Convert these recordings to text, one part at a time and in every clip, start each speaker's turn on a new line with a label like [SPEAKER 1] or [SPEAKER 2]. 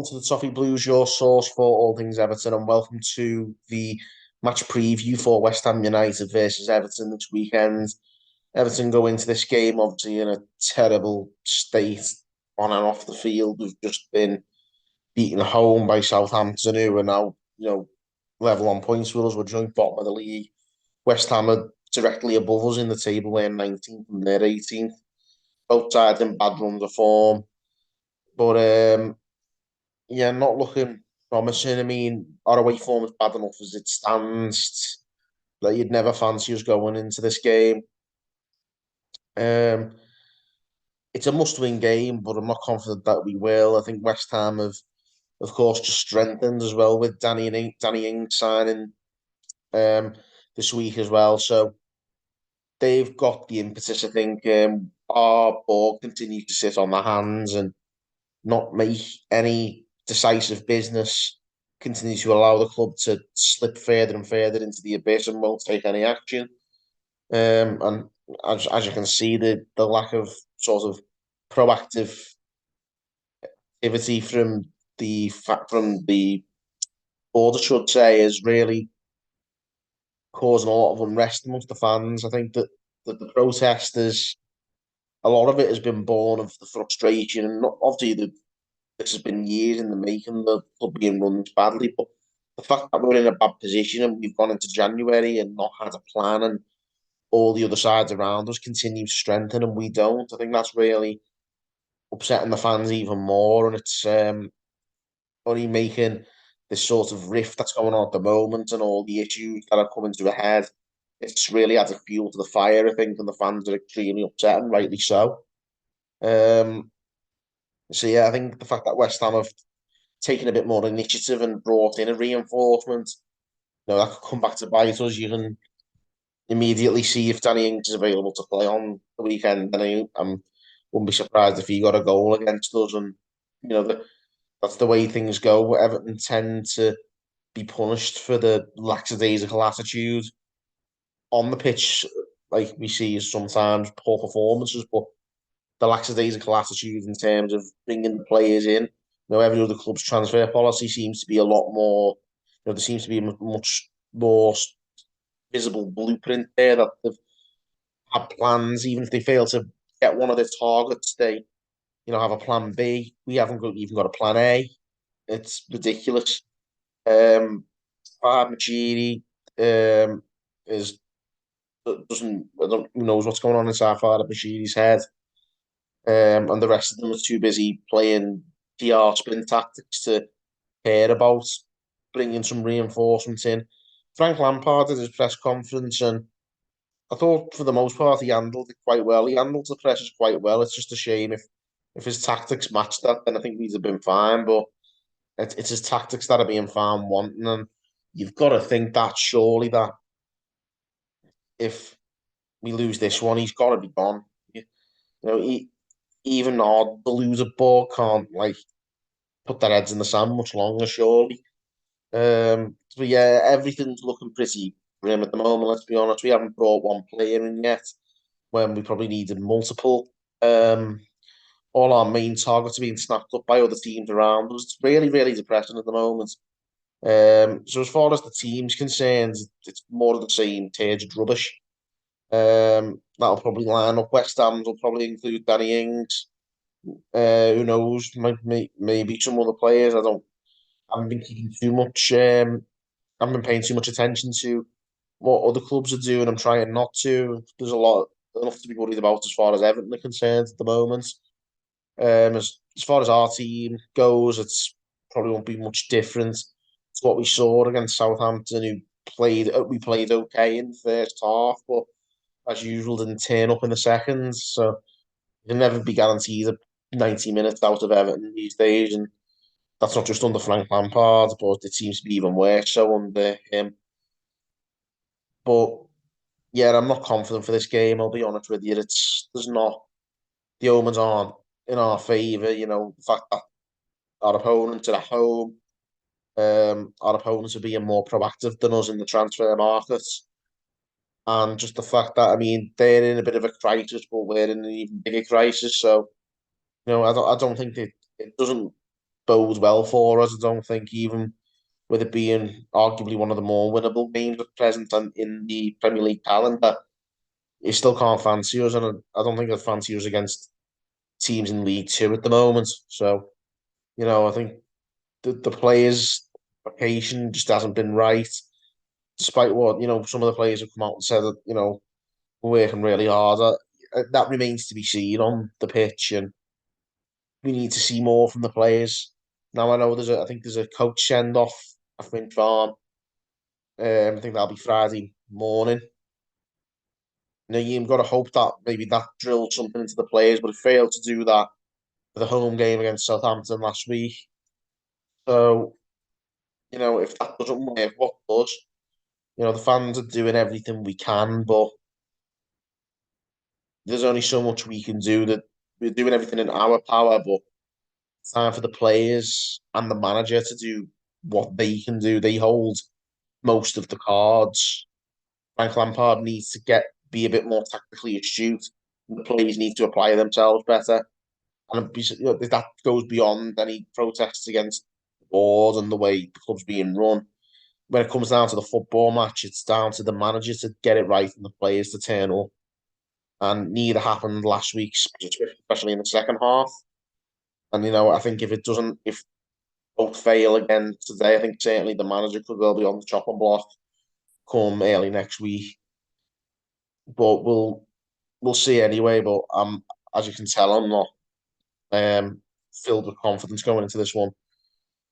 [SPEAKER 1] Welcome to the Toffee Blues, your source for all things Everton, and welcome to the match preview for West Ham United versus Everton this weekend. Everton go into this game obviously in a terrible state on and off the field. We've just been beaten home by Southampton, who are now, level on points with us. We're joint bottom of the league. West Ham are directly above us in the table. We're 19th and they're 18th. Both sides in bad runs of form. But yeah, not looking promising. I mean, our away form is bad enough as it stands. That you'd never fancy us going into this game. Um, it's a must-win game, but I'm not confident that we will. I think West Ham have, of course, just strengthened as well with Danny Ings signing um, this week as well. So they've got the impetus. I think our ball continues to sit on their hands and not make any decisive business, continue to allow the club to slip further and further into the abyss and won't take any action. And as you can see, the lack of sort of proactive activity from the board, I should say, is really causing a lot of unrest amongst the fans. I think that the protesters, a lot of it has been born of the frustration, and not obviously this has been years in the making. The club being run badly, but the fact that we're in a bad position and we've gone into January and not had a plan, and all the other sides around us continue to strengthen and we don't, I think that's really upsetting the fans even more, and it's only making this sort of rift that's going on at the moment and all the issues that are coming to a head. It's really added fuel to the fire, I think, and the fans are extremely upset, and rightly so. Um, so yeah, I think the fact that West Ham have taken a bit more initiative and brought in a reinforcement, that could come back to bite us. You can immediately see if Danny Ings is available to play on the weekend, and wouldn't be surprised if he got a goal against us. And that's the way things go. Everton tend to be punished for the lackadaisical attitude on the pitch, like we see sometimes poor performances, but the lackadaisical attitude in terms of bringing the players in. Every other club's transfer policy seems to be a lot more. There seems to be a much more visible blueprint there that they've had plans. Even if they fail to get one of their targets, they have a plan B. We haven't even got a plan A. It's ridiculous. Machiri is doesn't I don't who knows what's going on inside Machiri's head. And the rest of them are too busy playing PR spin tactics to care about bringing some reinforcements in. Frank Lampard did his press conference, and I thought for the most part he handled it quite well. He handled the pressures quite well. It's just a shame if his tactics matched that, then I think we'd have been fine. But it's his tactics that are being found wanting, and you've got to think that surely that if we lose this one, he's got to be gone. Even our the loser board can't put their heads in the sand much longer, surely. But yeah, everything's looking pretty grim at the moment. Let's be honest, we haven't brought one player in yet when we probably needed multiple. Um, all our main targets are being snapped up by other teams around us. It's really, really depressing at the moment. So as far as the team's concerned, it's more of the same turgid rubbish. That'll probably line up. West Ham's will probably include Danny Ings. Who knows? Maybe some other players. I haven't been keeping too much. I haven't been paying too much attention to what other clubs are doing. I'm trying not to. There's enough to be worried about as far as Everton are concerned at the moment. As far as our team goes, it's probably won't be much different to what we saw against Southampton, who we played okay in the first half, but as usual didn't turn up in the second. So you can never be guaranteed 90 minutes out of Everton these days, and that's not just under Frank Lampard, but it seems to be even worse so under him. But yeah, I'm not confident for this game. I'll be honest with you. There's not the omens aren't in our favour. The fact that our opponents are at home, our opponents are being more proactive than us in the transfer market, and just the fact that they're in a bit of a crisis, but we're in an even bigger crisis. So I don't think that it doesn't bode well for us. I don't think, even with it being arguably one of the more winnable games at present in the Premier League calendar, you still can't fancy us, and I don't think I'd fancy us against teams in League Two at the moment. So, I think the players' vacation just hasn't been right, despite what, some of the players have come out and said that, we're working really hard. That remains to be seen on the pitch, and we need to see more from the players. Now I know I think there's a coach send off. I think Farm. I think that'll be Friday morning. You've got to hope that maybe that drilled something into the players, but it failed to do that for the home game against Southampton last week. So, if that doesn't work, what does? The fans are doing everything we can, but there's only so much we can do. That we're doing everything in our power, but it's time for the players and the manager to do what they can do. They hold most of the cards. Frank Lampard needs to be a bit more tactically astute. The players need to apply themselves better, and that goes beyond any protests against the board and the way the club's being run. When it comes down to the football match, it's down to the manager to get it right and the players to turn up. And neither happened last week, especially in the second half. And I think if both fail again today, I think certainly the manager could well be on the chopping block come early next week. But we'll see anyway. But as you can tell, I'm not filled with confidence going into this one.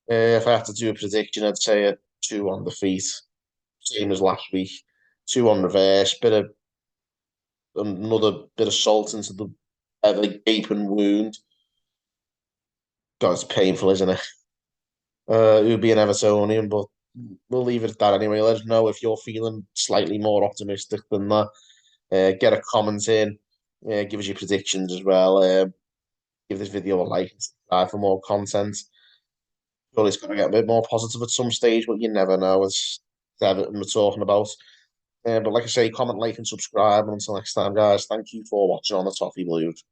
[SPEAKER 1] If I had to do a prediction, I'd say a 2 on defeat, same as last week. 2 on reverse, another bit of salt into the gaping wound. God, it's painful, isn't it? It would be an Evertonian, but we'll leave it at that anyway. Let us know if you're feeling slightly more optimistic than that. Get a comment in. Give us your predictions as well. Give this video a like and subscribe for more content. Well, it's going to get a bit more positive at some stage, but you never know, as Everton we're talking about. But like I say, comment, like, and subscribe. And until next time, guys, thank you for watching on the Toffee Blues.